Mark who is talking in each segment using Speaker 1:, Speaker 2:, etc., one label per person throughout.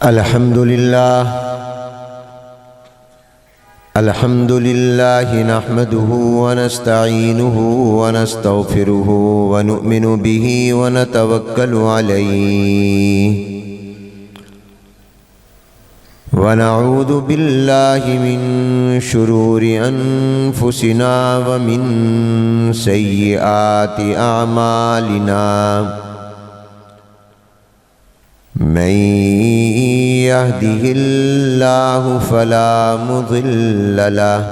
Speaker 1: الحمد لله نحمده ونستعينه ونستغفره ونؤمن به ونتوكل عليه ونعوذ بالله من شرور أنفسنا ومن سيئات أعمالنا من يهده الله فلا مضل له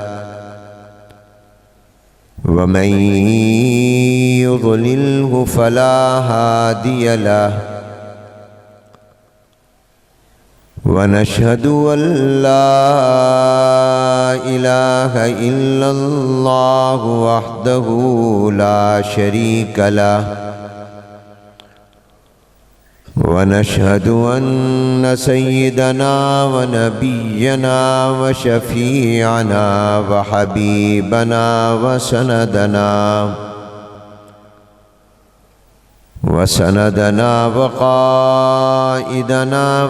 Speaker 1: ومن يضلله فلا هادي له ونشهد أن لا إله إلا الله وحده لا شريك له ونشهد أن سيدنا ونبينا وشفيعنا وحبيبنا وسندنا وقائدنا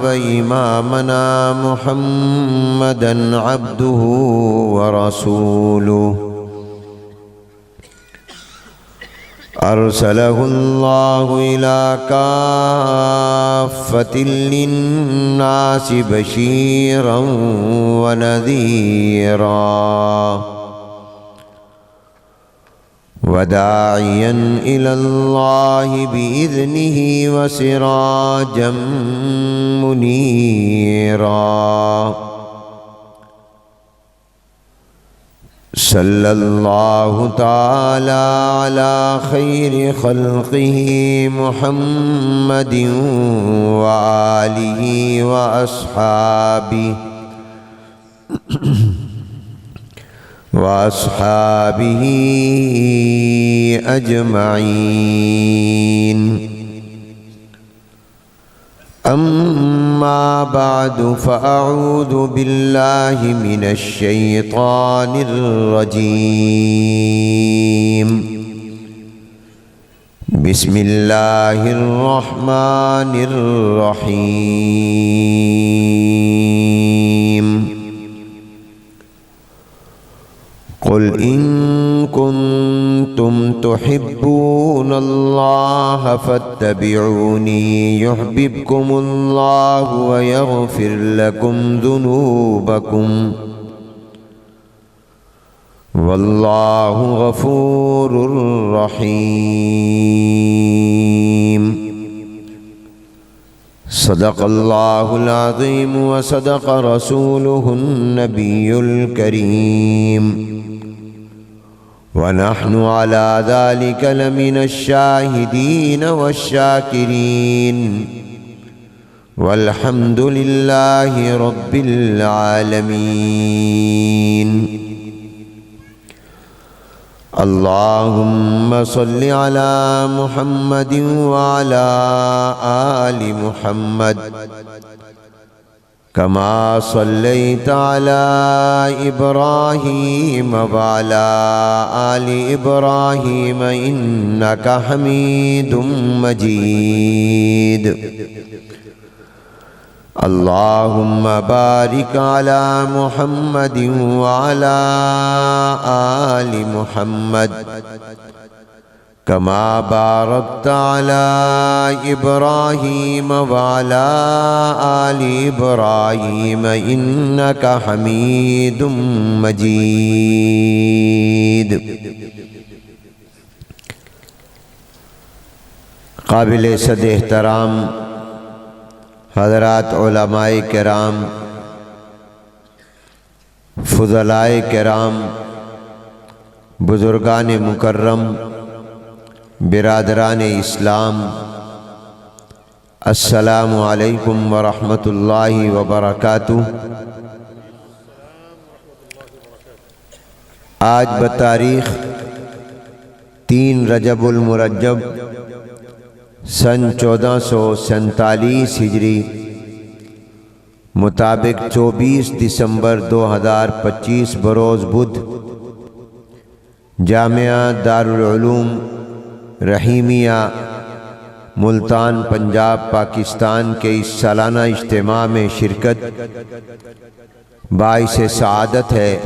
Speaker 1: وإمامنا محمدا عبده ورسوله أرسله الله إلى كافة للناس بشيرا ونذيرا وداعيا إلى الله بإذنه وسراجا منيرا صلى الله تعالى على خير خلقه محمد وآله وأصحابه أجمعين أما بعد فأعوذ بالله من الشيطان الرجيم بسم الله الرحمن الرحيم قل إن كنتم تحبون الله فاتبعوني يحببكم الله ويغفر لكم ذنوبكم والله غفور رحيم صدق الله العظيم وصدق رسوله النبي الكريم ونحن على ذلك لمن الشاهدين والشاكرين والحمد لله رب العالمين اللهم صل على محمد وعلى آل محمد كما صليت على إبراهيم وعلى آل إبراهيم إنك حميد مجيد اللهم بارك على محمد وعلى آل محمد كما باركت على إبراهيم وعلى آل إبراهيم إنك حميد مجيد قابل صد احترام حضرات علماء کرام، فضلاء کرام، بزرگان مکرم، برادران اسلام، السلام علیکم ورحمۃ اللہ وبرکاتہ۔ آج بتاریخ 3 رجب المرجب سن 1447 ہجری مطابق 24 دسمبر 2025 بروز بدھ جامعہ دارالعلوم رحیمیہ ملتان پنجاب پاکستان کے اس سالانہ اجتماع میں شرکت باعث سعادت ہے۔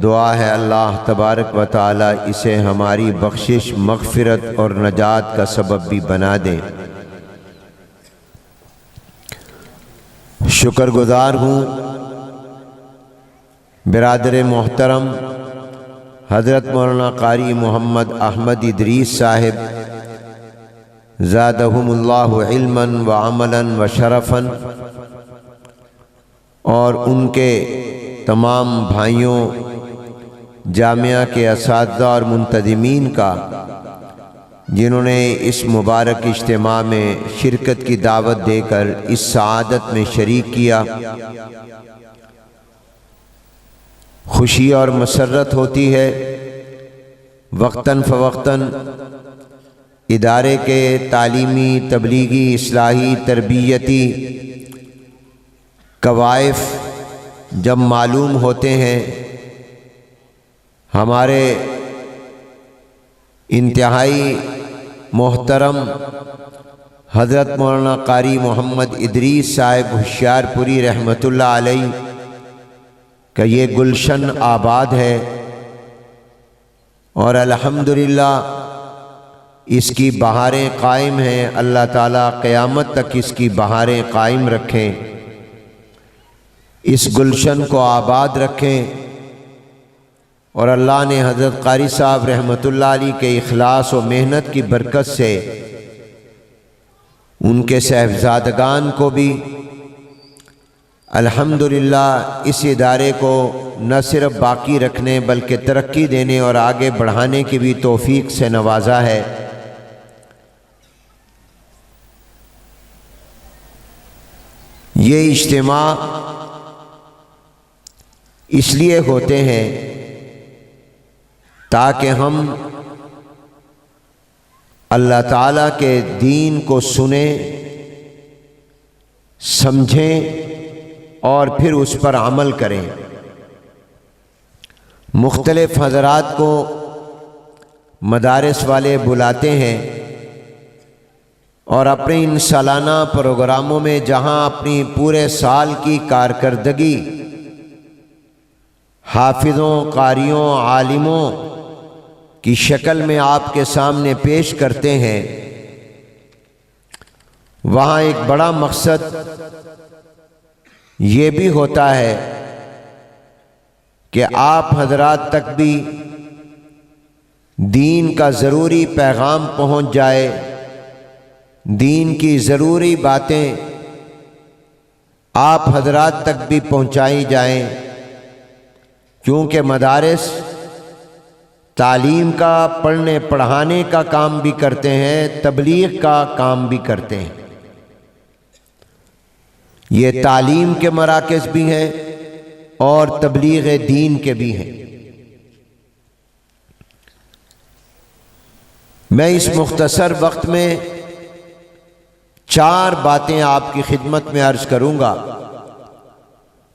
Speaker 1: دعا ہے اللہ تبارک و تعالی اسے ہماری بخشش، مغفرت اور نجات کا سبب بھی بنا دیں۔ شکر گزار ہوں برادر محترم حضرت مولانا قاری محمد احمد ادریس صاحب زادہم اللہ علما وعملا وشرفا، اور ان کے تمام بھائیوں، جامعہ کے اساتذہ اور منتظمین کا، جنہوں نے اس مبارک اجتماع میں شرکت کی دعوت دے کر اس سعادت میں شریک کیا۔ خوشی اور مسرت ہوتی ہے وقتاً فوقتاً ادارے کے تعلیمی، تبلیغی، اصلاحی، تربیتی کوائف جب معلوم ہوتے ہیں۔ ہمارے انتہائی محترم حضرت مولانا قاری محمد ادریس صاحب ہوشیار پوری رحمۃ اللہ علیہ کا یہ گلشن آباد ہے، اور الحمدللہ اس کی بہاریں قائم ہیں۔ اللہ تعالیٰ قیامت تک اس کی بہاریں قائم رکھیں، اس گلشن کو آباد رکھیں، اور اللہ نے حضرت قاری صاحب رحمۃ اللہ علیہ کے اخلاص و محنت کی برکت سے ان کے صاحبزادگان کو بھی الحمدللہ اس ادارے کو نہ صرف باقی رکھنے بلکہ ترقی دینے اور آگے بڑھانے کی بھی توفیق سے نوازا ہے۔ یہ اجتماع اس لیے ہوتے ہیں تاکہ ہم اللہ تعالیٰ کے دین کو سنیں، سمجھیں اور پھر اس پر عمل کریں۔ مختلف حضرات کو مدارس والے بلاتے ہیں، اور اپنے ان سالانہ پروگراموں میں جہاں اپنی پورے سال کی کارکردگی حافظوں، قاریوں، عالموں کی شکل میں آپ کے سامنے پیش کرتے ہیں، وہاں ایک بڑا مقصد یہ بھی ہوتا ہے کہ آپ حضرات تک بھی دین کا ضروری پیغام پہنچ جائے، دین کی ضروری باتیں آپ حضرات تک بھی پہنچائی جائیں، کیونکہ مدارس تعلیم کا، پڑھنے پڑھانے کا کام بھی کرتے ہیں، تبلیغ کا کام بھی کرتے ہیں۔ یہ تعلیم کے مراکز بھی ہیں اور تبلیغ دین کے بھی ہیں۔ میں اس مختصر وقت میں 4 باتیں آپ کی خدمت میں عرض کروں گا،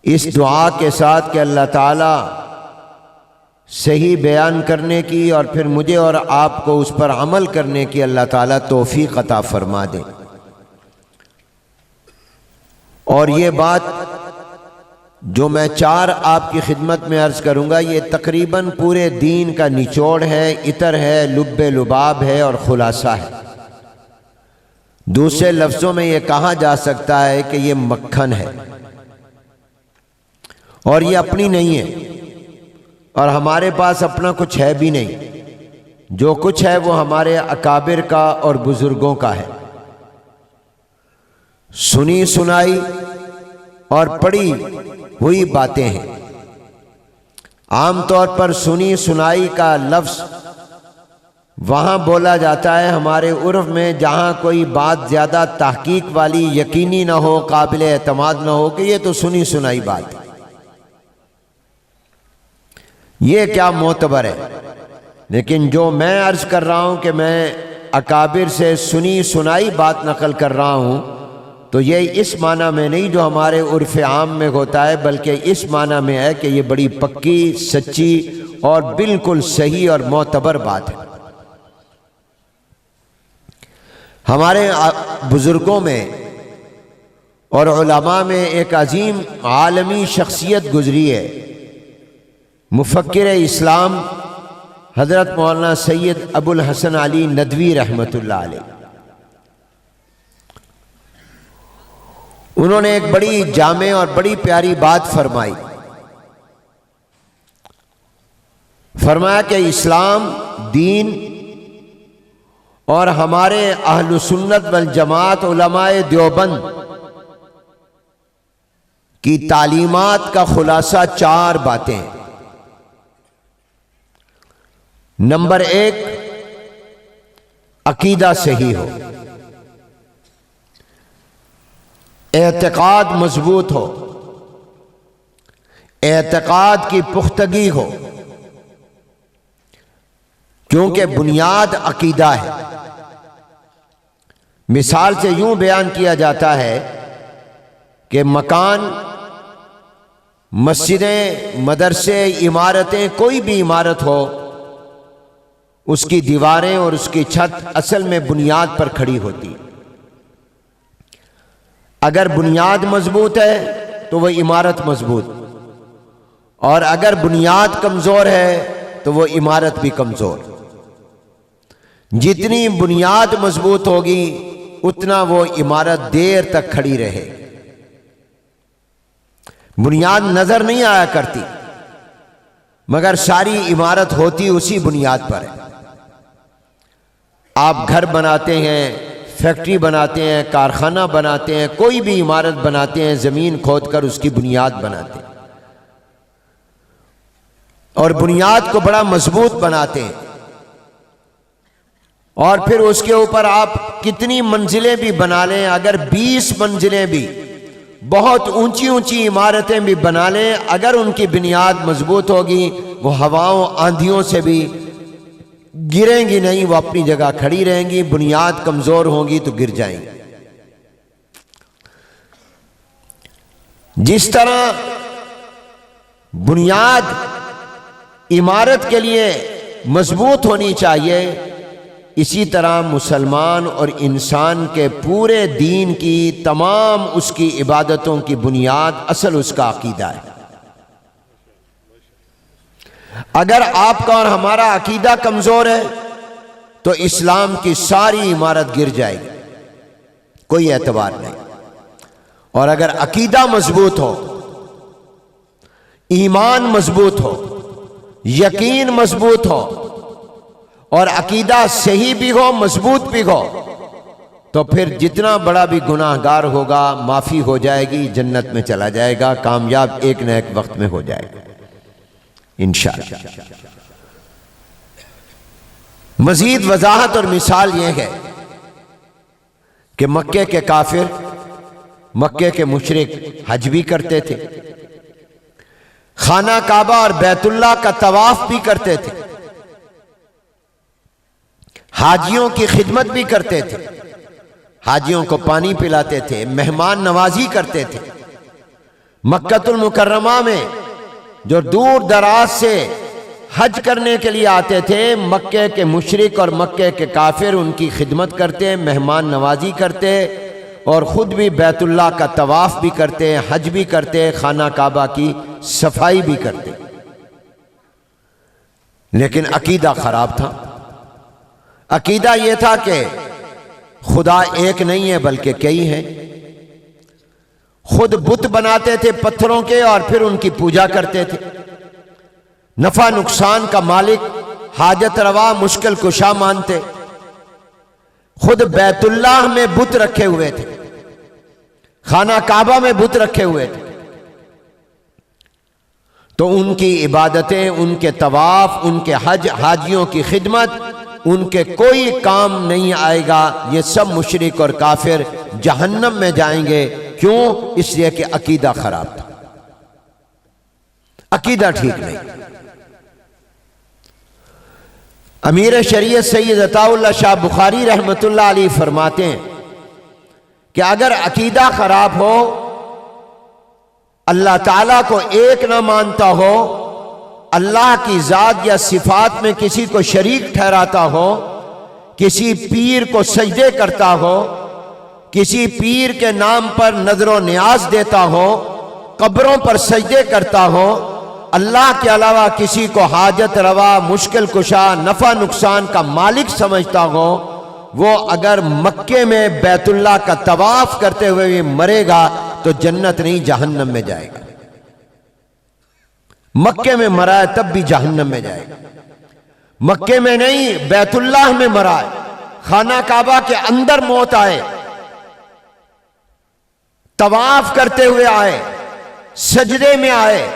Speaker 1: اس دعا کے ساتھ کہ اللہ تعالیٰ صحیح بیان کرنے کی اور پھر مجھے اور آپ کو اس پر عمل کرنے کی اللہ تعالیٰ توفیق عطا فرما دے۔ اور یہ بات جو میں 4 آپ کی خدمت میں عرض کروں گا، یہ تقریباً پورے دین کا نچوڑ ہے، عطر ہے، لب لباب ہے اور خلاصہ ہے۔ دوسرے لفظوں میں یہ کہا جا سکتا ہے کہ یہ مکھن ہے، اور یہ اپنی نہیں ہے، اور ہمارے پاس اپنا کچھ ہے بھی نہیں۔ جو کچھ ہے وہ ہمارے اکابر کا اور بزرگوں کا ہے۔ سنی سنائی اور پڑھی ہوئی باتیں ہیں۔ عام طور پر سنی سنائی کا لفظ وہاں بولا جاتا ہے ہمارے عرف میں جہاں کوئی بات زیادہ تحقیق والی، یقینی نہ ہو، قابل اعتماد نہ ہو کہ یہ تو سنی سنائی بات ہے، یہ کیا معتبر ہے۔ لیکن جو میں عرض کر رہا ہوں کہ میں اکابر سے سنی سنائی بات نقل کر رہا ہوں، تو یہ اس معنی میں نہیں جو ہمارے عرف عام میں ہوتا ہے، بلکہ اس معنی میں ہے کہ یہ بڑی پکی، سچی اور بالکل صحیح اور معتبر بات ہے۔ ہمارے بزرگوں میں اور علماء میں ایک عظیم عالمی شخصیت گزری ہے، مفکر اسلام حضرت مولانا سید ابو الحسن علی ندوی رحمۃ اللہ علیہ۔ انہوں نے ایک بڑی جامع اور بڑی پیاری بات فرمائی۔ فرمایا کہ اسلام دین اور ہمارے اہل سنت والجماعت علماء دیوبند کی تعلیمات کا خلاصہ 4 باتیں ہیں۔ نمبر 1، عقیدہ صحیح ہو، اعتقاد مضبوط ہو، اعتقاد کی پختگی ہو، کیونکہ بنیاد عقیدہ ہے۔ مثال سے یوں بیان کیا جاتا ہے کہ مکان، مسجدیں، مدرسے، عمارتیں، کوئی بھی عمارت ہو، اس کی دیواریں اور اس کی چھت اصل میں بنیاد پر کھڑی ہوتی۔ اگر بنیاد مضبوط ہے تو وہ عمارت مضبوط، اور اگر بنیاد کمزور ہے تو وہ عمارت بھی کمزور۔ جتنی بنیاد مضبوط ہوگی اتنا وہ عمارت دیر تک کھڑی رہے۔ بنیاد نظر نہیں آیا کرتی، مگر ساری عمارت ہوتی اسی بنیاد پر ہے۔ آپ گھر بناتے ہیں، فیکٹری بناتے ہیں، کارخانہ بناتے ہیں، کوئی بھی عمارت بناتے ہیں، زمین کھود کر اس کی بنیاد بناتے ہیں، اور بنیاد کو بڑا مضبوط بناتے ہیں، اور پھر اس کے اوپر آپ کتنی منزلیں بھی بنا لیں، اگر 20 منزلیں بھی، بہت اونچی اونچی عمارتیں بھی بنا لیں، اگر ان کی بنیاد مضبوط ہوگی وہ ہواؤں آندھیوں سے بھی گریں گی نہیں، وہ اپنی جگہ کھڑی رہیں گی۔ بنیاد کمزور ہوگی تو گر جائیں گی۔ جس طرح بنیاد عمارت کے لیے مضبوط ہونی چاہیے، اسی طرح مسلمان اور انسان کے پورے دین کی تمام اس کی عبادتوں کی بنیاد اصل اس کا عقیدہ ہے۔ اگر آپ کا اور ہمارا عقیدہ کمزور ہے تو اسلام کی ساری عمارت گر جائے گی، کوئی اعتبار نہیں۔ اور اگر عقیدہ مضبوط ہو، ایمان مضبوط ہو، یقین مضبوط ہو، اور عقیدہ صحیح بھی ہو، مضبوط بھی ہو، تو پھر جتنا بڑا بھی گناہ گار ہوگا معافی ہو جائے گی، جنت میں چلا جائے گا، کامیاب ایک نہ ایک وقت میں ہو جائے گا انشاءاللہ۔ مزید وضاحت اور مثال یہ ہے کہ مکے کے کافر، مکے کے مشرک حج بھی کرتے تھے، خانہ کعبہ اور بیت اللہ کا طواف بھی کرتے تھے، حاجیوں کی خدمت بھی کرتے تھے، حاجیوں کو پانی پلاتے تھے، مہمان نوازی کرتے تھے۔ مکۃ المکرمہ میں جو دور دراز سے حج کرنے کے لیے آتے تھے، مکے کے مشرک اور مکے کے کافر ان کی خدمت کرتے، مہمان نوازی کرتے، اور خود بھی بیت اللہ کا طواف بھی کرتے، حج بھی کرتے، خانہ کعبہ کی صفائی بھی کرتے۔ لیکن عقیدہ خراب تھا۔ عقیدہ یہ تھا کہ خدا ایک نہیں ہے بلکہ کئی ہیں۔ خود بت بناتے تھے پتھروں کے اور پھر ان کی پوجا کرتے تھے۔ نفع نقصان کا مالک، حاجت روا، مشکل کشا مانتے۔ خود بیت اللہ میں بت رکھے ہوئے تھے، خانہ کعبہ میں بت رکھے ہوئے تھے، تو ان کی عبادتیں، ان کے طواف، ان کے حج، حاجیوں کی خدمت ان کے کوئی کام نہیں آئے گا۔ یہ سب مشرک اور کافر جہنم میں جائیں گے۔ کیوں؟ اس لیے کہ عقیدہ خراب تھا، عقیدہ ٹھیک نہیں۔ امیر شریعت سید عطا اللہ شاہ بخاری رحمۃ اللہ علیہ فرماتے ہیں کہ اگر عقیدہ خراب ہو، اللہ تعالیٰ کو ایک نہ مانتا ہو، اللہ کی ذات یا صفات میں کسی کو شریک ٹھہراتا ہو، کسی پیر کو سجدے کرتا ہو، کسی پیر کے نام پر نظر و نیاز دیتا ہو، قبروں پر سجدے کرتا ہو، اللہ کے علاوہ کسی کو حاجت روا، مشکل کشا، نفع نقصان کا مالک سمجھتا ہو، وہ اگر مکے میں بیت اللہ کا طواف کرتے ہوئے بھی مرے گا تو جنت نہیں جہنم میں جائے گا۔ مکے میں مرا ہے تب بھی جہنم میں جائے گا۔ مکے میں نہیں، بیت اللہ میں مرا ہے، خانہ کعبہ کے اندر موت آئے، طواف کرتے ہوئے آئے، سجدے میں آئے،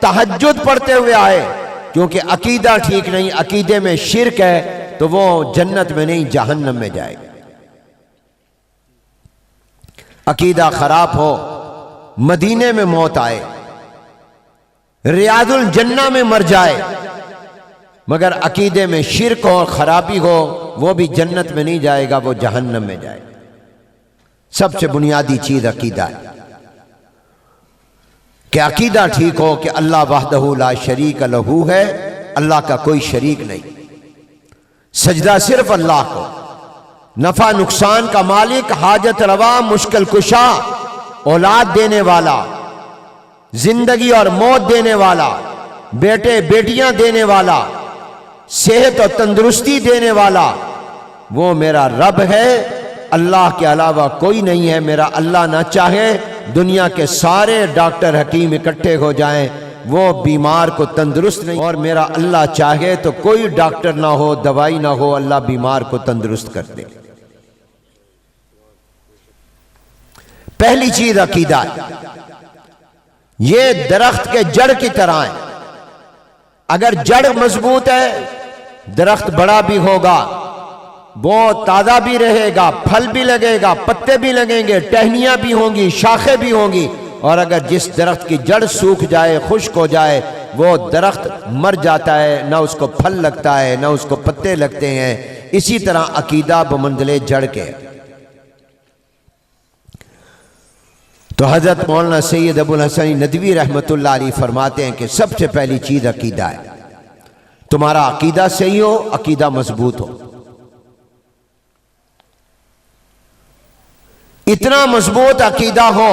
Speaker 1: تہجد پڑھتے ہوئے آئے، کیونکہ عقیدہ ٹھیک نہیں، عقیدے میں شرک ہے، تو وہ جنت میں نہیں جہنم میں جائے گا۔ عقیدہ خراب ہو، مدینے میں موت آئے، ریاض الجنہ میں مر جائے، مگر عقیدے میں شرک اور خرابی ہو، وہ بھی جنت میں نہیں جائے گا، وہ جہنم میں جائے گا۔ سب سے بنیادی چیز عقیدہ ہے کہ عقیدہ ٹھیک ہو کہ اللہ وحدہ لا شریک لہو ہے، اللہ کا کوئی شریک نہیں، سجدہ صرف اللہ کو، نفع نقصان کا مالک، حاجت روا، مشکل کشا، اولاد دینے والا، زندگی اور موت دینے والا، بیٹے بیٹیاں دینے والا، صحت اور تندرستی دینے والا، وہ میرا رب ہے، اللہ کے علاوہ کوئی نہیں ہے۔ میرا اللہ نہ چاہے دنیا کے سارے ڈاکٹر حکیم اکٹھے ہو جائیں، وہ بیمار کو تندرست نہیں، اور میرا اللہ چاہے تو کوئی ڈاکٹر نہ ہو، دوائی نہ ہو، اللہ بیمار کو تندرست کر دے۔ پہلی چیز عقیدہ ہے۔ یہ درخت کے جڑ کی طرح ہے، اگر جڑ مضبوط ہے درخت بڑا بھی ہوگا، وہ تازہ بھی رہے گا، پھل بھی لگے گا، پتے بھی لگیں گے، ٹہنیاں بھی ہوں گی، شاخیں بھی ہوں گی، اور اگر جس درخت کی جڑ سوکھ جائے، خشک ہو جائے، وہ درخت مر جاتا ہے، نہ اس کو پھل لگتا ہے نہ اس کو پتے لگتے ہیں۔ اسی طرح عقیدہ بمنزلے جڑ کے۔ تو حضرت مولانا سید ابو الحسن ندوی رحمۃ اللہ علیہ فرماتے ہیں کہ سب سے پہلی چیز عقیدہ ہے۔ تمہارا عقیدہ صحیح ہو، عقیدہ مضبوط ہو، اتنا مضبوط عقیدہ ہو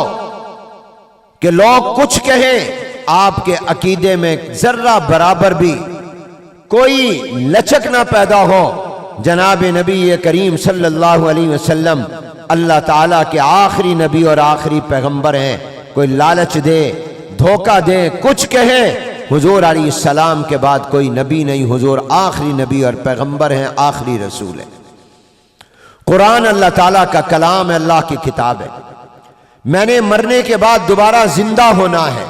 Speaker 1: کہ لوگ کچھ کہیں، آپ کے عقیدے میں ذرہ برابر بھی کوئی لچک نہ پیدا ہو۔ جناب نبی کریم صلی اللہ علیہ وسلم اللہ تعالیٰ کے آخری نبی اور آخری پیغمبر ہیں، کوئی لالچ دے، دھوکہ دے، کچھ کہے، حضور علیہ السلام کے بعد کوئی نبی نہیں، حضور آخری نبی اور پیغمبر ہیں، آخری رسول ہیں۔ قرآن اللہ تعالیٰ کا کلام ہے، اللہ کی کتاب ہے۔ میں نے مرنے کے بعد دوبارہ زندہ ہونا ہے،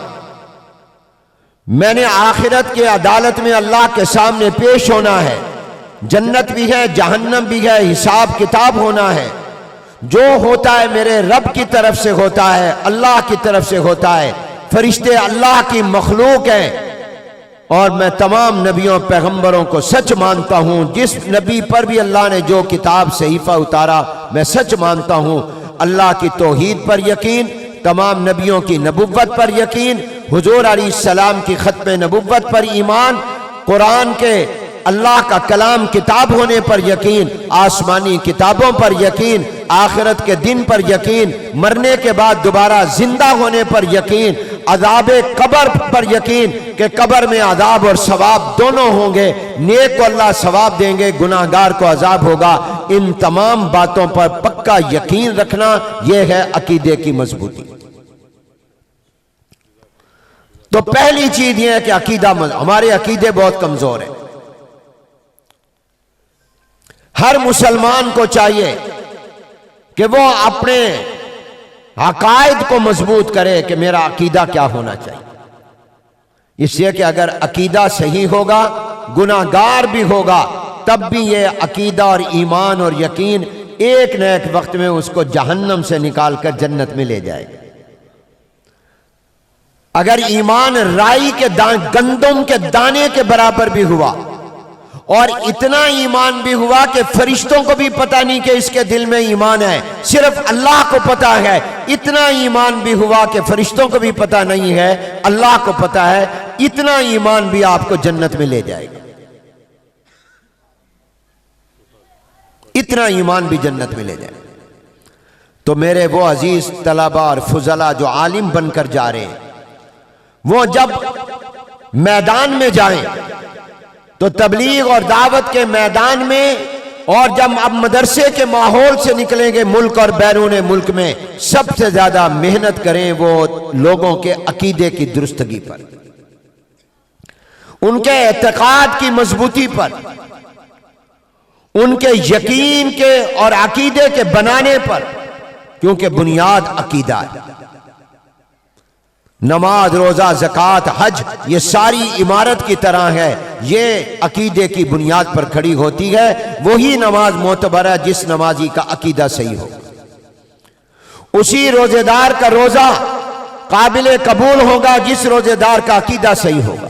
Speaker 1: میں نے آخرت کے عدالت میں اللہ کے سامنے پیش ہونا ہے، جنت بھی ہے، جہنم بھی ہے، حساب کتاب ہونا ہے۔ جو ہوتا ہے میرے رب کی طرف سے ہوتا ہے، اللہ کی طرف سے ہوتا ہے، فرشتے اللہ کی مخلوق ہیں، اور میں تمام نبیوں پیغمبروں کو سچ مانتا ہوں۔ جس نبی پر بھی اللہ نے جو کتاب صحیفہ اتارا میں سچ مانتا ہوں۔ اللہ کی توحید پر یقین، تمام نبیوں کی نبوت پر یقین، حضور علیہ السلام کی ختم نبوت پر ایمان، قرآن کے اللہ کا کلام کتاب ہونے پر یقین، آسمانی کتابوں پر یقین، آخرت کے دن پر یقین، مرنے کے بعد دوبارہ زندہ ہونے پر یقین، عذاب قبر پر یقین کہ قبر میں عذاب اور ثواب دونوں ہوں گے، نیک کو اللہ ثواب دیں گے، گناہگار کو عذاب ہوگا۔ ان تمام باتوں پر پکا یقین رکھنا، یہ ہے عقیدے کی مضبوطی۔ تو پہلی چیز یہ ہے کہ عقیدہ ہمارے عقیدے بہت کمزور ہیں۔ ہر مسلمان کو چاہیے کہ وہ اپنے عقائد کو مضبوط کرے کہ میرا عقیدہ کیا ہونا چاہیے، اس لیے کہ اگر عقیدہ صحیح ہوگا، گناہگار بھی ہوگا، تب بھی یہ عقیدہ اور ایمان اور یقین ایک نہ ایک وقت میں اس کو جہنم سے نکال کر جنت میں لے جائے گا۔ اگر ایمان رائی کے گندم کے دانے کے برابر بھی ہوا، اور اتنا ایمان بھی ہوا کہ فرشتوں کو بھی پتہ نہیں کہ اس کے دل میں ایمان ہے، صرف اللہ کو پتہ ہے، اتنا ایمان بھی ہوا کہ فرشتوں کو بھی پتہ نہیں ہے، اللہ کو پتہ ہے، اتنا ایمان بھی آپ کو جنت میں لے جائے گا۔ اتنا ایمان بھی جنت میں لے جائے۔ تو میرے وہ عزیز طلبہ اور فضلہ جو عالم بن کر جا رہے ہیں، وہ جب میدان میں جائیں تو تبلیغ اور دعوت کے میدان میں، اور جب اب مدرسے کے ماحول سے نکلیں گے ملک اور بیرون ملک میں، سب سے زیادہ محنت کریں وہ لوگوں کے عقیدے کی درستگی پر، ان کے اعتقاد کی مضبوطی پر، ان کے یقین کے اور عقیدے کے بنانے پر، کیونکہ بنیاد عقیدہ ہے۔ نماز، روزہ، زکوٰۃ، حج، یہ ساری عمارت کی طرح ہے، یہ عقیدے کی بنیاد پر کھڑی ہوتی ہے۔ وہی نماز معتبر ہے جس نمازی کا عقیدہ صحیح ہو، اسی روزے دار کا روزہ قابل قبول ہوگا جس روزے دار کا عقیدہ صحیح ہوگا،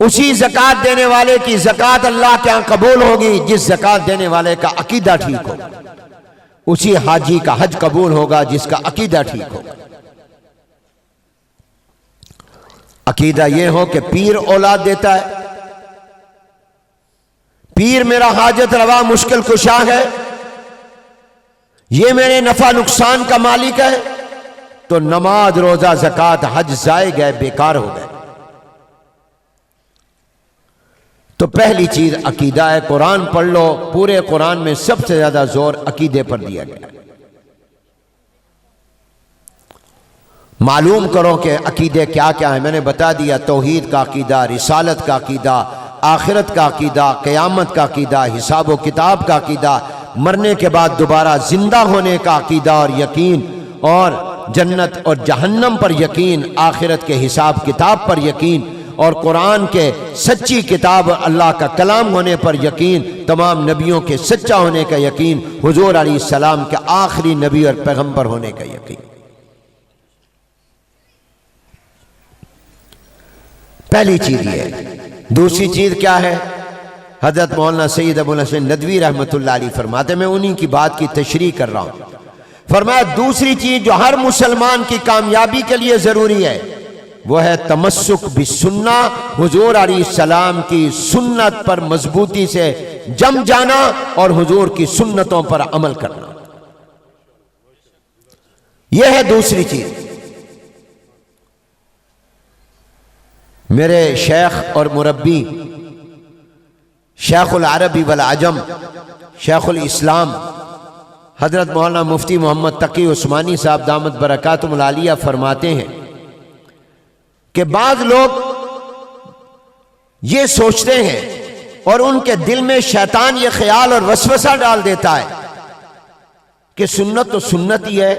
Speaker 1: اسی زکوٰۃ دینے والے کی زکوٰۃ اللہ کے ہاں قبول ہوگی جس زکوٰۃ دینے والے کا عقیدہ ٹھیک ہوگا، اسی حاجی کا حج قبول ہوگا جس کا عقیدہ ٹھیک ہوگا۔ عقیدہ یہ ہو کہ پیر اولاد دیتا ہے، پیر میرا حاجت روا مشکل کشا ہے، یہ میرے نفع نقصان کا مالک ہے، تو نماز، روزہ، زکوٰۃ، حج ضائع گئے، بیکار ہو گئے۔ تو پہلی چیز عقیدہ ہے۔ قرآن پڑھ لو، پورے قرآن میں سب سے زیادہ زور عقیدے پر دیا گیا ہے۔ معلوم کرو کہ عقیدے کیا کیا ہیں۔ میں نے بتا دیا، توحید کا عقیدہ، رسالت کا عقیدہ، آخرت کا عقیدہ، قیامت کا عقیدہ، حساب و کتاب کا عقیدہ، مرنے کے بعد دوبارہ زندہ ہونے کا عقیدہ اور یقین، اور جنت اور جہنم پر یقین، آخرت کے حساب کتاب پر یقین، اور قرآن کے سچی کتاب اللہ کا کلام ہونے پر یقین، تمام نبیوں کے سچا ہونے کا یقین، حضور علیہ السلام کے آخری نبی اور پیغمبر ہونے کا یقین۔ پہلی چیز یہ ہے۔ دوسری چیز کیا ہے؟ حضرت مولانا سید ابو الحسن ندوی رحمۃ اللہ علیہ فرماتے، میں انہی کی بات کی تشریح کر رہا ہوں، فرمایا دوسری چیز جو ہر مسلمان کی کامیابی کے لیے ضروری ہے وہ ہے تمسک بالسنہ، حضور علیہ السلام کی سنت پر مضبوطی سے جم جانا اور حضور کی سنتوں پر عمل کرنا، یہ ہے دوسری چیز۔ میرے شیخ اور مربی شیخ العربی والعجم، شیخ الاسلام حضرت مولانا مفتی محمد تقی عثمانی صاحب دامت برکاتہم العالیہ فرماتے ہیں کہ بعض لوگ یہ سوچتے ہیں اور ان کے دل میں شیطان یہ خیال اور وسوسہ ڈال دیتا ہے کہ سنت تو سنت ہی ہے،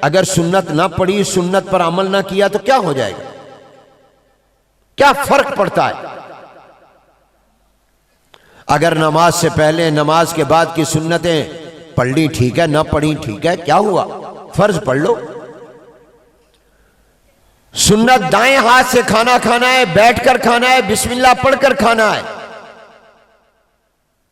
Speaker 1: اگر سنت نہ پڑھی، سنت پر عمل نہ کیا تو کیا ہو جائے گا، کیا فرق پڑتا ہے؟ اگر نماز سے پہلے، نماز کے بعد کی سنتیں پڑھ لی ٹھیک ہے، نہ پڑھی ٹھیک ہے، کیا ہوا؟ فرض پڑھ لو۔ سنت دائیں ہاتھ سے کھانا کھانا ہے، بیٹھ کر کھانا ہے، بسم اللہ پڑھ کر کھانا ہے۔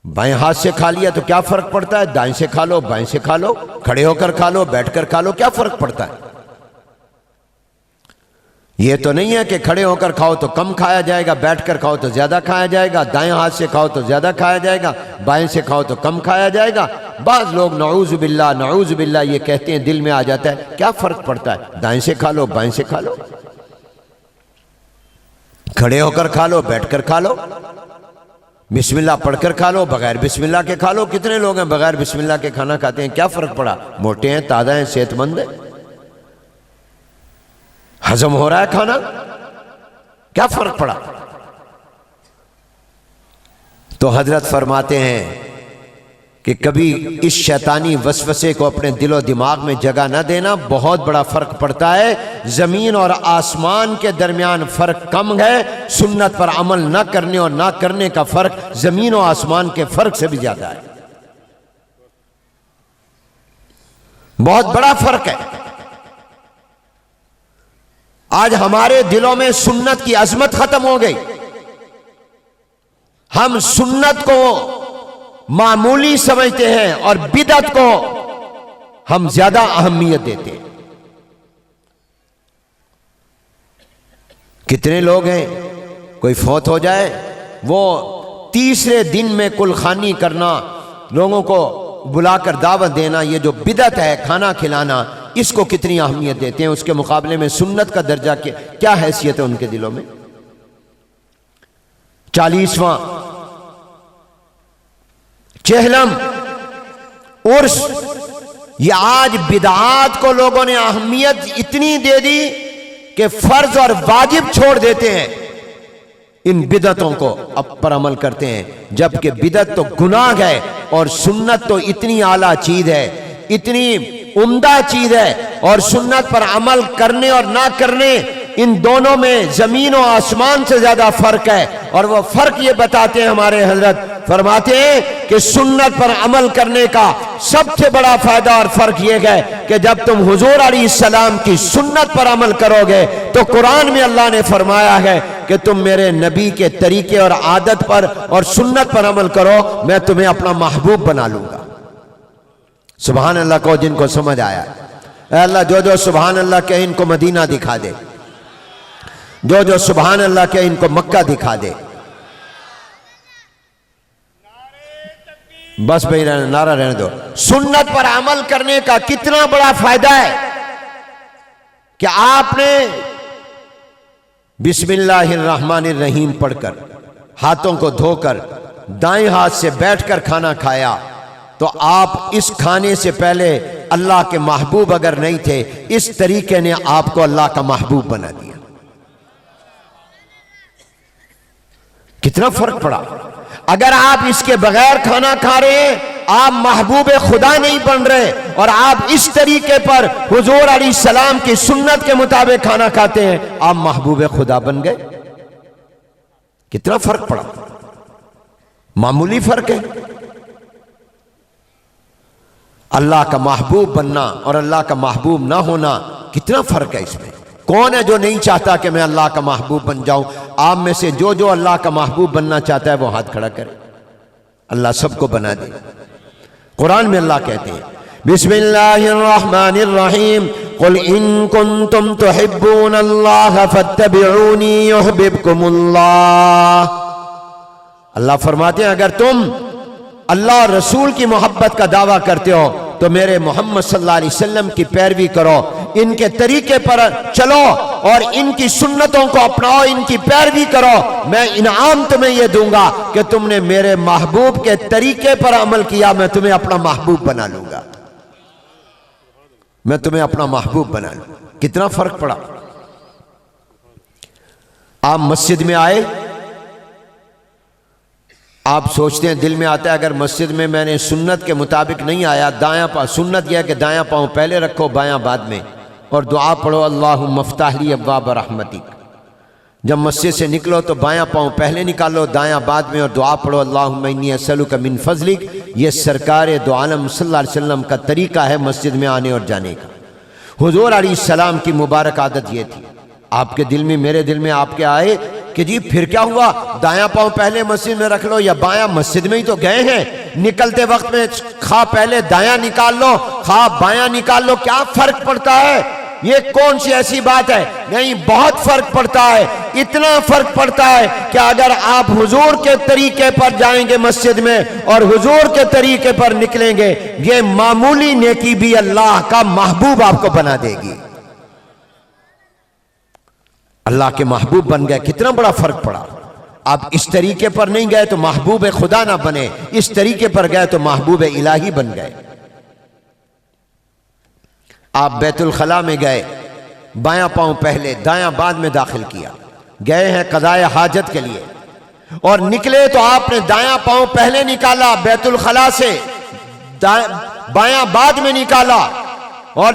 Speaker 1: بائیں ہاتھ سے کھا لیا تو کیا فرق پڑتا ہے؟ دائیں سے کھا لو، بائیں سے کھا لو، کھڑے ہو کر کھا لو، بیٹھ کر کھا لو، کیا فرق پڑتا ہے؟ یہ تو نہیں ہے کہ کھڑے ہو کر کھاؤ تو کم کھایا جائے گا، بیٹھ کر کھاؤ تو زیادہ کھایا جائے گا، دائیں ہاتھ سے کھاؤ تو زیادہ کھایا جائے گا، بائیں سے کھاؤ تو کم کھایا جائے گا۔ بعض لوگ نعوذ باللہ یہ کہتے ہیں، دل میں آ جاتا ہے، کیا فرق پڑتا ہے؟ دائیں سے کھا لو، بائیں سے کھا لو، کھڑے ہو کر کھا لو، بیٹھ کر کھا لو، بسم اللہ پڑھ کر کھا لو، بغیر بسم اللہ کے کھا لو۔ کتنے لوگ ہیں بغیر بسم اللہ کے کھانا کھاتے ہیں؟ کیا فرق پڑا؟ موٹے ہیں، تازہ ہیں، صحت مند ہیں، ہضم ہو رہا ہے کھانا، کیا فرق پڑا؟ تو حضرت فرماتے ہیں کہ کبھی اس شیطانی وسوسے کو اپنے دل و دماغ میں جگہ نہ دینا، بہت بڑا فرق پڑتا ہے۔ زمین اور آسمان کے درمیان فرق کم ہے، سنت پر عمل نہ کرنے اور نہ کرنے کا فرق زمین و آسمان کے فرق سے بھی زیادہ ہے، بہت بڑا فرق ہے۔ آج ہمارے دلوں میں سنت کی عظمت ختم ہو گئی، ہم سنت کو معمولی سمجھتے ہیں اور بدعت کو ہم زیادہ اہمیت دیتے ہیں۔ کتنے لوگ ہیں، کوئی فوت ہو جائے وہ تیسرے دن میں کل خوانی کرنا، لوگوں کو بلا کر دعوت دینا، یہ جو بدعت ہے کھانا کھلانا، اس کو کتنی اہمیت دیتے ہیں، اس کے مقابلے میں سنت کا درجہ کیا حیثیت ہے ان کے دلوں میں۔ 40واں چہلم عرس، یہ آج بدعات کو لوگوں نے اہمیت اتنی دے دی کہ فرض اور واجب چھوڑ دیتے ہیں، ان بدعتوں کو اب پر عمل کرتے ہیں، جبکہ بدعت تو گناہ ہے اور سنت تو اتنی اعلیٰ چیز ہے، اتنی عمدہ چیز ہے، اور سنت پر عمل کرنے اور نہ کرنے، ان دونوں میں زمین و آسمان سے زیادہ فرق ہے۔ اور وہ فرق یہ بتاتے ہیں ہمارے حضرت، فرماتے ہیں کہ سنت پر عمل کرنے کا سب سے بڑا فائدہ اور فرق یہ ہے کہ جب تم حضور علیہ السلام کی سنت پر عمل کرو گے تو قرآن میں اللہ نے فرمایا ہے کہ تم میرے نبی کے طریقے اور عادت پر اور سنت پر عمل کرو، میں تمہیں اپنا محبوب بنا لوں گا۔ سبحان اللہ کو جن کو سمجھ آیا، اے اللہ جو جو سبحان اللہ کہ ان کو مدینہ دکھا دے، جو جو سبحان اللہ کہ ان کو مکہ دکھا دے۔ بس بھائی نعرہ رہنے دو۔ سنت پر عمل کرنے کا کتنا بڑا فائدہ ہے کہ آپ نے بسم اللہ الرحمن الرحیم پڑھ کر، ہاتھوں کو دھو کر، دائیں ہاتھ سے بیٹھ کر کھانا کھایا، تو آپ اس کھانے سے پہلے اللہ کے محبوب اگر نہیں تھے، اس طریقے نے آپ کو اللہ کا محبوب بنا دیا۔ کتنا فرق پڑا۔ اگر آپ اس کے بغیر کھانا کھا رہے ہیں، آپ محبوب خدا نہیں بن رہے، اور آپ اس طریقے پر حضور علیہ السلام کی سنت کے مطابق کھانا کھاتے ہیں، آپ محبوب خدا بن گئے۔ کتنا فرق پڑا، معمولی فرق ہے۔ اللہ کا محبوب بننا اور اللہ کا محبوب نہ ہونا کتنا فرق ہے اس میں۔ کون ہے جو نہیں چاہتا کہ میں اللہ کا محبوب بن جاؤں؟ آپ میں سے جو جو اللہ کا محبوب بننا چاہتا ہے وہ ہاتھ کھڑا کرے، اللہ سب کو بنا دے۔ قرآن میں اللہ کہتے ہیں بسم اللہ الرحمن الرحیم قل ان کنتم تحبون اللہ فاتبعونی یحببکم اللہ۔ اللہ فرماتے ہیں اگر تم اللہ اور رسول کی محبت کا دعویٰ کرتے ہو تو میرے محمد صلی اللہ علیہ وسلم کی پیروی کرو، ان کے طریقے پر چلو اور ان کی سنتوں کو اپناؤ، ان کی پیروی کرو، میں انعام تمہیں یہ دوں گا کہ تم نے میرے محبوب کے طریقے پر عمل کیا، میں تمہیں اپنا محبوب بنا لوں گا، میں تمہیں اپنا محبوب بنا لوں گا۔ کتنا فرق پڑا۔ آپ مسجد میں آئے، آپ سوچتے ہیں، دل میں آتا ہے اگر مسجد میں میں نے سنت کے مطابق نہیں آیا، دایاں پاؤں، سنت یہ ہے کہ دایاں پاؤں پہلے رکھو بایاں بعد میں، اور دعا پڑھو اللہم افتح لی ابواب رحمتک۔ جب مسجد سے نکلو تو بایاں پاؤں پہلے نکالو، دایاں بعد میں، اور دعا پڑھو اللہم انی اسألک من فضلک۔ یہ سرکار دو عالم صلی اللہ علیہ وسلم کا طریقہ ہے مسجد میں آنے اور جانے کا۔ حضور علیہ السلام کی مبارک عادت یہ تھی۔ آپ کے دل میں، میرے دل میں آپ کے آئے کہ جی پھر کیا ہوا، دایاں پاؤں پہلے مسجد میں رکھ لو یا بایاں، مسجد میں ہی تو گئے ہیں، نکلتے وقت میں خواہ پہلے دایاں نکال لو خواہ بایاں نکال لو، کیا فرق پڑتا ہے؟ یہ کون سی ایسی بات ہے؟ نہیں، بہت فرق پڑتا ہے۔ اتنا فرق پڑتا ہے کہ اگر آپ حضور کے طریقے پر جائیں گے مسجد میں اور حضور کے طریقے پر نکلیں گے، یہ معمولی نیکی بھی اللہ کا محبوب آپ کو بنا دے گی۔ اللہ کے محبوب بن گئے، کتنا بڑا فرق پڑا۔ آپ اس طریقے پر نہیں گئے تو محبوب خدا نہ بنے، اس طریقے پر گئے تو محبوب الہی بن گئے۔ آپ بیت الخلاء میں گئے، بایاں پاؤں پہلے دایاں بعد میں داخل کیا، گئے ہیں قضاء حاجت کے لیے، اور نکلے تو آپ نے دایاں پاؤں پہلے نکالا بیت الخلاء سے، بایاں بعد میں نکالا، اور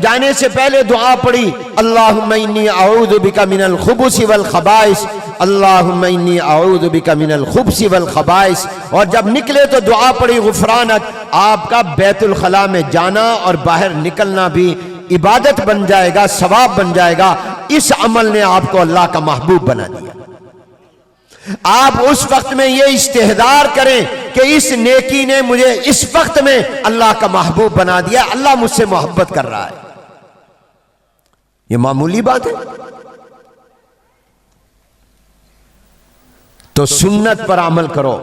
Speaker 1: جانے سے پہلے دعا پڑھی اللہم انی اعوذ بک من الخبث والخبائث، اللہم انی اعوذ بک من الخبث والخبائث، اور جب نکلے تو دعا پڑھی غفرانک۔ آپ کا بیت الخلاء میں جانا اور باہر نکلنا بھی عبادت بن جائے گا، ثواب بن جائے گا۔ اس عمل نے آپ کو اللہ کا محبوب بنا دیا۔ آپ اس وقت میں یہ استحضار کریں کہ اس نیکی نے مجھے اس وقت میں اللہ کا محبوب بنا دیا، اللہ مجھ سے محبت کر رہا ہے۔ یہ معمولی بات ہے۔ تو سنت پر عمل کرو،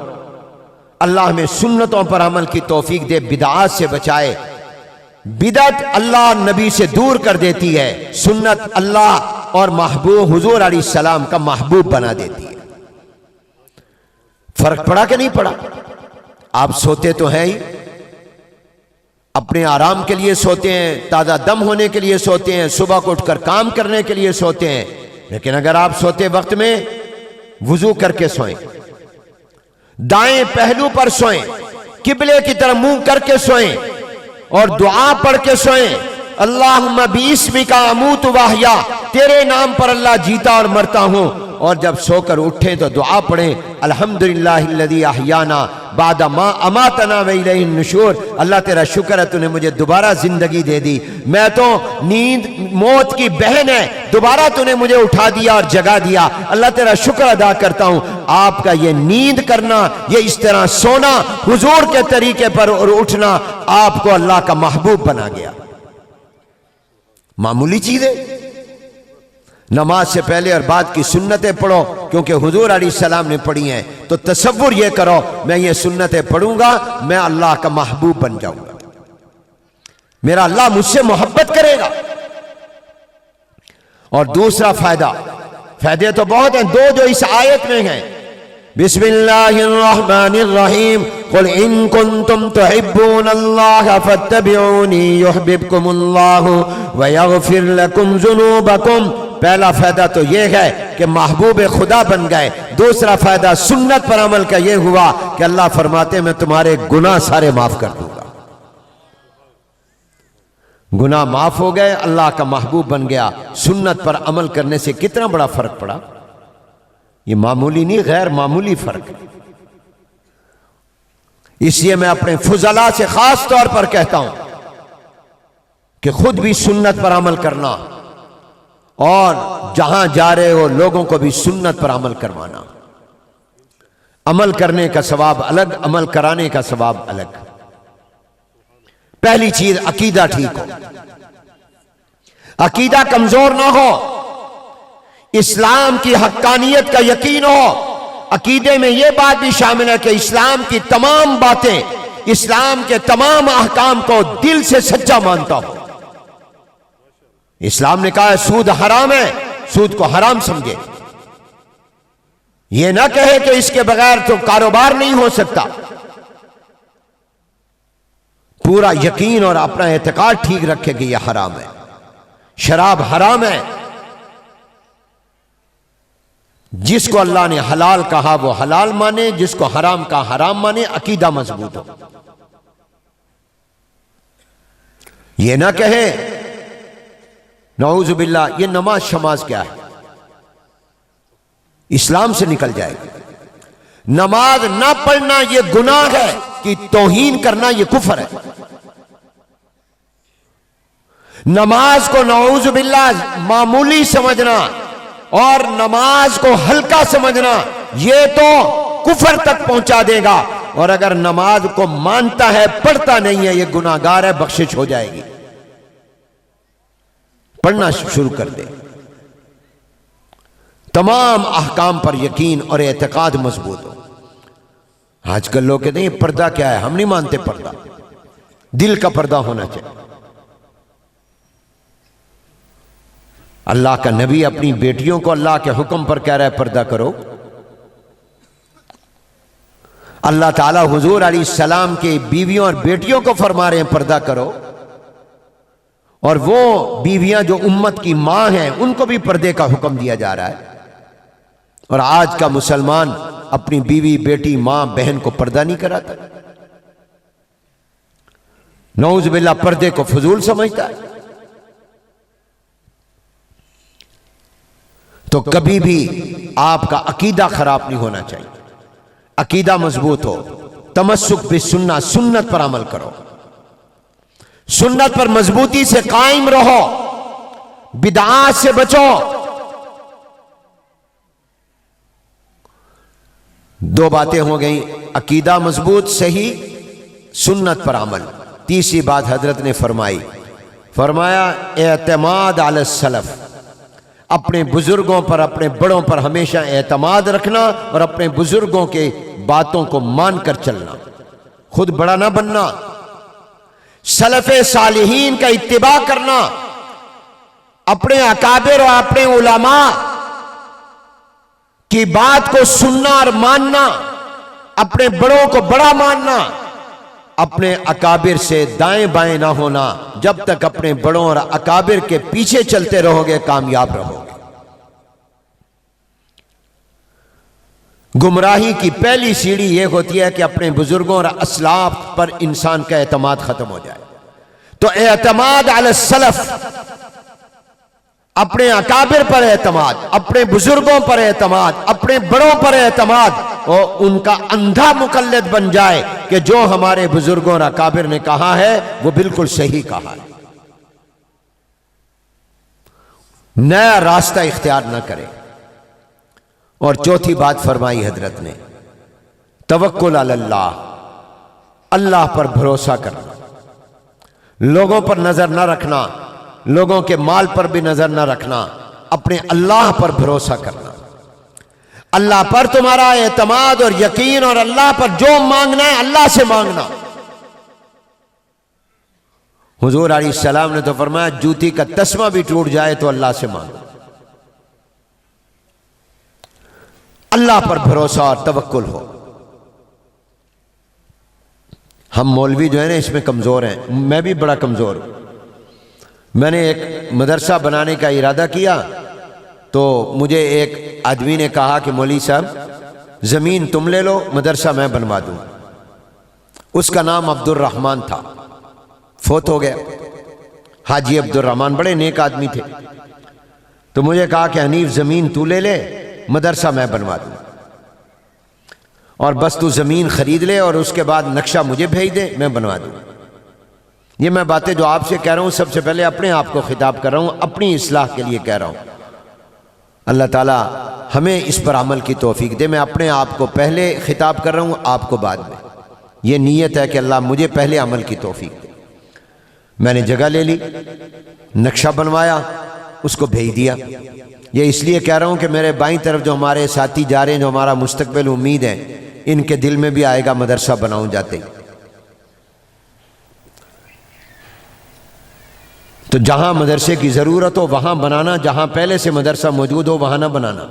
Speaker 1: اللہ ہمیں سنتوں پر عمل کی توفیق دے، بدعات سے بچائے۔ بدعت اللہ نبی سے دور کر دیتی ہے، سنت اللہ اور محبوب حضور علیہ السلام کا محبوب بنا دیتی ہے۔ فرق پڑا کہ نہیں پڑا؟ آپ سوتے تو ہیں ہی، اپنے آرام کے لیے سوتے ہیں، تازہ دم ہونے کے لیے سوتے ہیں، صبح کو اٹھ کر کام کرنے کے لیے سوتے ہیں، لیکن اگر آپ سوتے وقت میں وضو کر کے سوئیں، دائیں پہلو پر سوئیں، قبلے کی طرف منہ کر کے سوئیں اور دعا پڑھ کے سوئیں، اللہم بِاسْمِکَ اموت واحیا، تیرے نام پر اللہ جیتا اور مرتا ہوں، اور جب سو کر اٹھیں تو دعا پڑھیں، الحمدللہ الذی احیانا بعد ما اماتنا والیہ النشور، اللہ تیرا شکر ہے تو نے مجھے دوبارہ زندگی دے دی، میں تو نیند موت کی بہن ہے، دوبارہ تو نے مجھے اٹھا دیا اور جگا دیا، اللہ تیرا شکر ادا کرتا ہوں۔ آپ کا یہ نیند کرنا، یہ اس طرح سونا حضور کے طریقے پر اور اٹھنا آپ کو اللہ کا محبوب بنا گیا۔ معمولی چیز ہے۔ نماز سے پہلے اور بعد کی سنتیں پڑھو، کیونکہ حضور علیہ السلام نے پڑھی ہیں، تو تصور یہ کرو میں یہ سنتیں پڑھوں گا، میں اللہ کا محبوب بن جاؤں گا، میرا اللہ مجھ سے محبت کرے گا۔ اور دوسرا فائدے تو بہت ہیں، دو جو اس آیت میں ہیں، بسم اللہ الرحمن الرحیم، قل ان کنتم تحبون اللہ فاتبعونی یحببکم اللہ ویغفر لکم ذنوبکم۔ پہلا فائدہ تو یہ ہے کہ محبوب خدا بن گئے، دوسرا فائدہ سنت پر عمل کا یہ ہوا کہ اللہ فرماتے ہیں میں تمہارے گناہ سارے معاف کر دوں گا۔ گناہ معاف ہو گئے، اللہ کا محبوب بن گیا۔ سنت پر عمل کرنے سے کتنا بڑا فرق پڑا، یہ معمولی نہیں، غیر معمولی فرق ہے۔ اس لیے میں اپنے فضلاء سے خاص طور پر کہتا ہوں کہ خود بھی سنت پر عمل کرنا اور جہاں جا رہے ہو لوگوں کو بھی سنت پر عمل کروانا۔ عمل کرنے کا ثواب الگ، عمل کرانے کا ثواب الگ۔ پہلی چیز عقیدہ ٹھیک ہو، عقیدہ کمزور نہ ہو، اسلام کی حقانیت کا یقین ہو۔ عقیدے میں یہ بات بھی شامل ہے کہ اسلام کی تمام باتیں، اسلام کے تمام احکام کو دل سے سچا مانتا ہو۔ اسلام نے کہا ہے سود حرام ہے، سود کو حرام سمجھے، یہ نہ کہے کہ اس کے بغیر تو کاروبار نہیں ہو سکتا۔ پورا یقین اور اپنا اعتقاد ٹھیک رکھے کہ یہ حرام ہے، شراب حرام ہے۔ جس کو اللہ نے حلال کہا وہ حلال مانے، جس کو حرام کہا حرام مانے، عقیدہ مضبوط ہو۔ یہ نہ کہے نعوذ باللہ یہ نماز شماز کیا ہے، اسلام سے نکل جائے گی۔ نماز نہ پڑھنا یہ گناہ ہے کہ توہین کرنا یہ کفر ہے۔ نماز کو نعوذ باللہ معمولی سمجھنا اور نماز کو ہلکا سمجھنا یہ تو کفر تک پہنچا دے گا، اور اگر نماز کو مانتا ہے پڑھتا نہیں ہے یہ گناہگار ہے، بخشش ہو جائے گی۔ پڑھنا شروع کر دے، تمام احکام پر یقین اور اعتقاد مضبوط ہو۔ آج کل لوگ کہتے ہیں یہ پردہ کیا ہے، ہم نہیں مانتے پردہ، دل کا پردہ ہونا چاہیے۔ اللہ کا نبی اپنی بیٹیوں کو اللہ کے حکم پر کہہ رہا ہے پردہ کرو۔ اللہ تعالیٰ حضور علیہ السلام کی بیویوں اور بیٹیوں کو فرما رہے ہیں پردہ کرو، اور وہ بیویاں جو امت کی ماں ہیں ان کو بھی پردے کا حکم دیا جا رہا ہے۔ اور آج کا مسلمان اپنی بیوی بیٹی ماں بہن کو پردہ نہیں کراتا، نعوذ باللہ پردے کو فضول سمجھتا ہے۔ تو کبھی بھی آپ کا عقیدہ خراب نہیں ہونا چاہیے، عقیدہ مضبوط ہو، تمسک بالسنہ، سنت پر عمل کرو، سنت پر مضبوطی سے قائم رہو، بدعات سے بچو۔ دو باتیں ہو گئیں، عقیدہ مضبوط، صحیح، سنت پر عمل۔ تیسری بات حضرت نے فرمایا اعتماد علی السلف، اپنے بزرگوں پر اپنے بڑوں پر ہمیشہ اعتماد رکھنا اور اپنے بزرگوں کے باتوں کو مان کر چلنا، خود بڑا نہ بننا، سلف صالحین کا اتباع کرنا، اپنے اکابر اور اپنے علماء کی بات کو سننا اور ماننا، اپنے بڑوں کو بڑا ماننا، اپنے اکابر سے دائیں بائیں نہ ہونا۔ جب تک اپنے بڑوں اور اکابر کے پیچھے چلتے رہو گے کامیاب رہو گے۔ گمراہی کی پہلی سیڑھی یہ ہوتی ہے کہ اپنے بزرگوں اور اسلاف پر انسان کا اعتماد ختم ہو جائے۔ تو اعتماد علی السلف، اپنے اکابر پر اعتماد، اپنے بزرگوں پر اعتماد، اپنے بڑوں پر اعتماد، اور ان کا اندھا مقلد بن جائے کہ جو ہمارے بزرگوں اور اکابر نے کہا ہے وہ بالکل صحیح کہا ہے، نیا راستہ اختیار نہ کرے۔ اور چوتھی بات فرمائی حضرت نے، توکل علی اللہ، اللہ پر بھروسہ کرنا، لوگوں پر نظر نہ رکھنا، لوگوں کے مال پر بھی نظر نہ رکھنا، اپنے اللہ پر بھروسہ کرنا، اللہ پر تمہارا اعتماد اور یقین، اور اللہ پر جو مانگنا ہے اللہ سے مانگنا۔ حضور علیہ السلام نے تو فرمایا جوتی کا تسمہ بھی ٹوٹ جائے تو اللہ سے مانگو۔ اللہ پر بھروسہ اور توکل ہو۔ ہم مولوی جو ہیں نا اس میں کمزور ہیں، میں بھی بڑا کمزور ہوں۔ میں نے ایک مدرسہ بنانے کا ارادہ کیا تو مجھے ایک آدمی نے کہا کہ مولوی صاحب زمین تم لے لو، مدرسہ میں بنوا دوں۔ اس کا نام عبد الرحمن تھا، فوت ہو گیا۔ حاجی عبد الرحمن بڑے نیک آدمی تھے۔ تو مجھے کہا کہ حنیف زمین تو لے لے، مدرسہ میں بنوا دوں، اور بس تو زمین خرید لے اور اس کے بعد نقشہ مجھے بھیج دے، میں بنوا دوں۔ یہ میں باتیں جو آپ سے کہہ رہا ہوں سب سے پہلے اپنے آپ کو خطاب کر رہا ہوں، اپنی اصلاح کے لیے کہہ رہا ہوں۔ اللہ تعالیٰ ہمیں اس پر عمل کی توفیق دے۔ میں اپنے آپ کو پہلے خطاب کر رہا ہوں، آپ کو بعد میں۔ یہ نیت ہے کہ اللہ مجھے پہلے عمل کی توفیق دے۔ میں نے جگہ لے لی، نقشہ بنوایا، اس کو بھیج دیا۔ یہ اس لیے کہہ رہا ہوں کہ میرے بائیں طرف جو ہمارے ساتھی جا رہے ہیں، جو ہمارا مستقبل امید ہے، ان کے دل میں بھی آئے گا مدرسہ بناؤں جاتے ہی۔ تو جہاں مدرسے کی ضرورت ہو وہاں بنانا، جہاں پہلے سے مدرسہ موجود ہو وہاں نہ بنانا۔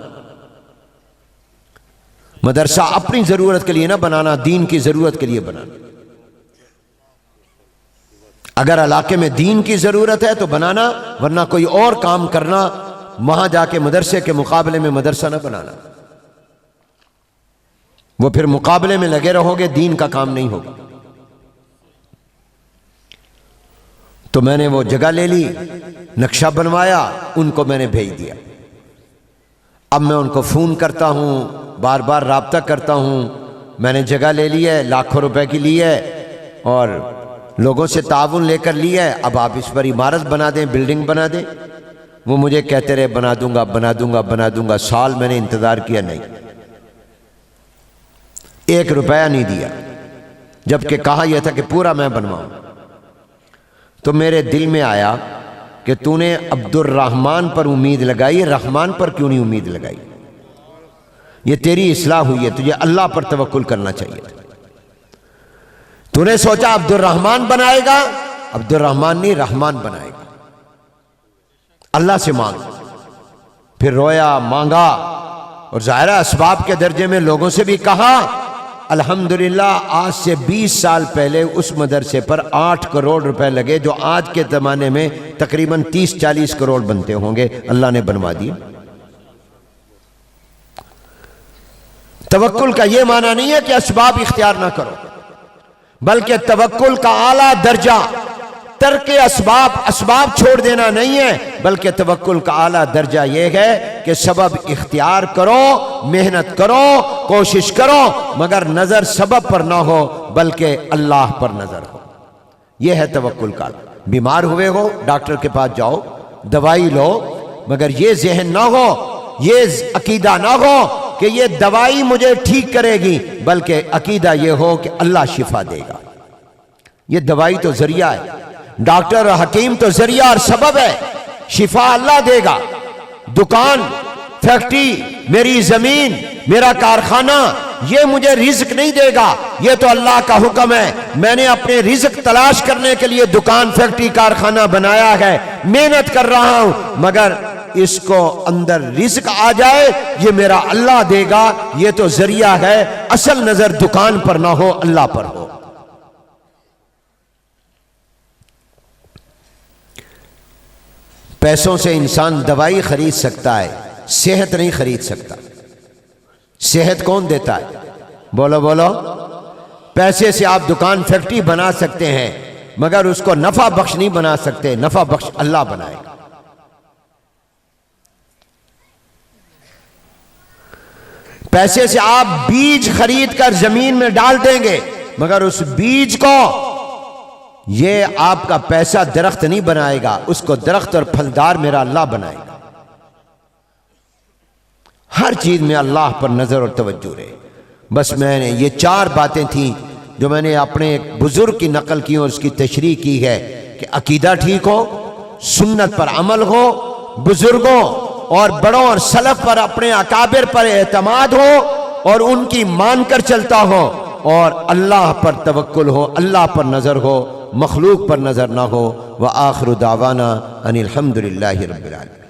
Speaker 1: مدرسہ اپنی ضرورت کے لیے نہ بنانا، دین کی ضرورت کے لیے بنانا۔ اگر علاقے میں دین کی ضرورت ہے تو بنانا، ورنہ کوئی اور کام کرنا، وہاں جا کے مدرسے کے مقابلے میں مدرسہ نہ بنانا۔ وہ پھر مقابلے میں لگے رہو گے، دین کا کام نہیں ہوگا۔ تو میں نے وہ جگہ لے لی، نقشہ بنوایا، ان کو میں نے بھیج دیا۔ اب میں ان کو فون کرتا ہوں، بار بار رابطہ کرتا ہوں، میں نے جگہ لے لی ہے، لاکھوں روپے کی لی ہے، اور لوگوں سے تعاون لے کر لی ہے، اب آپ اس پر عمارت بنا دیں، بلڈنگ بنا دیں۔ وہ مجھے کہتے رہے بنا دوں گا بنا دوں گا بنا دوں گا، سال میں نے انتظار کیا، نہیں، 1 روپیہ نہیں دیا، جبکہ کہا یہ تھا کہ پورا میں بنواؤں۔ تو میرے دل میں آیا کہ تو نے عبد الرحمن پر امید لگائی، رحمان پر کیوں نہیں امید لگائی؟ یہ تیری اصلاح ہوئی ہے، تجھے اللہ پر توکل کرنا چاہیے تھا۔ تو نے سوچا عبد الرحمن بنائے گا، عبد الرحمن نہیں، رحمان بنائے گا۔ اللہ سے مانگ، پھر رویا، مانگا، اور ظاہرہ اسباب کے درجے میں لوگوں سے بھی کہا۔ الحمدللہ آج سے 20 سال پہلے اس مدرسے پر 8 کروڑ روپے لگے، جو آج کے زمانے میں تقریباً 30-40 کروڑ بنتے ہوں گے، اللہ نے بنوا دیے۔ توکل کا یہ معنی نہیں ہے کہ اسباب اختیار نہ کرو، بلکہ توکل کا اعلیٰ درجہ ترک اسباب چھوڑ دینا نہیں ہے، بلکہ توکل کا اعلیٰ درجہ یہ ہے کہ سبب اختیار کرو، محنت کرو، کوشش کرو، مگر نظر سبب پر نہ ہو بلکہ اللہ پر نظر ہو۔ یہ ہے توکل کا۔ بیمار ہوئے ہو ڈاکٹر کے پاس جاؤ، دوائی لو، مگر یہ ذہن نہ ہو، یہ عقیدہ نہ ہو کہ یہ دوائی مجھے ٹھیک کرے گی، بلکہ عقیدہ یہ ہو کہ اللہ شفا دے گا۔ یہ دوائی تو ذریعہ ہے، ڈاکٹر اور حکیم تو ذریعہ اور سبب ہے، شفا اللہ دے گا۔ دکان، فیکٹری، میری زمین، میرا کارخانہ یہ مجھے رزق نہیں دے گا، یہ تو اللہ کا حکم ہے۔ میں نے اپنے رزق تلاش کرنے کے لیے دکان، فیکٹری، کارخانہ بنایا ہے، محنت کر رہا ہوں، مگر اس کو اندر رزق آ جائے یہ میرا اللہ دے گا، یہ تو ذریعہ ہے، اصل نظر دکان پر نہ ہو، اللہ پر ہو۔ پیسوں سے انسان دوائی خرید سکتا ہے، صحت نہیں خرید سکتا۔ صحت کون دیتا ہے؟ بولو بولو۔ پیسے سے آپ دکان، فیکٹری بنا سکتے ہیں، مگر اس کو نفع بخش نہیں بنا سکتے، نفع بخش اللہ بنائے گا۔ پیسے سے آپ بیج خرید کر زمین میں ڈال دیں گے، مگر اس بیج کو یہ آپ کا پیسہ درخت نہیں بنائے گا، اس کو درخت اور پھلدار میرا اللہ بنائے گا۔ ہر چیز میں اللہ پر نظر اور توجہ رہے۔ بس میں نے یہ 4 باتیں تھیں جو میں نے اپنے ایک بزرگ کی نقل کی اور اس کی تشریح کی ہے کہ عقیدہ ٹھیک ہو، سنت پر عمل ہو، بزرگوں اور بڑوں اور سلف پر، اپنے اکابر پر اعتماد ہو اور ان کی مان کر چلتا ہو، اور اللہ پر توکل ہو، اللہ پر نظر ہو، مخلوق پر نظر نہ ہو۔ وآخر دعوانا ان الحمد للہ رب العالمین۔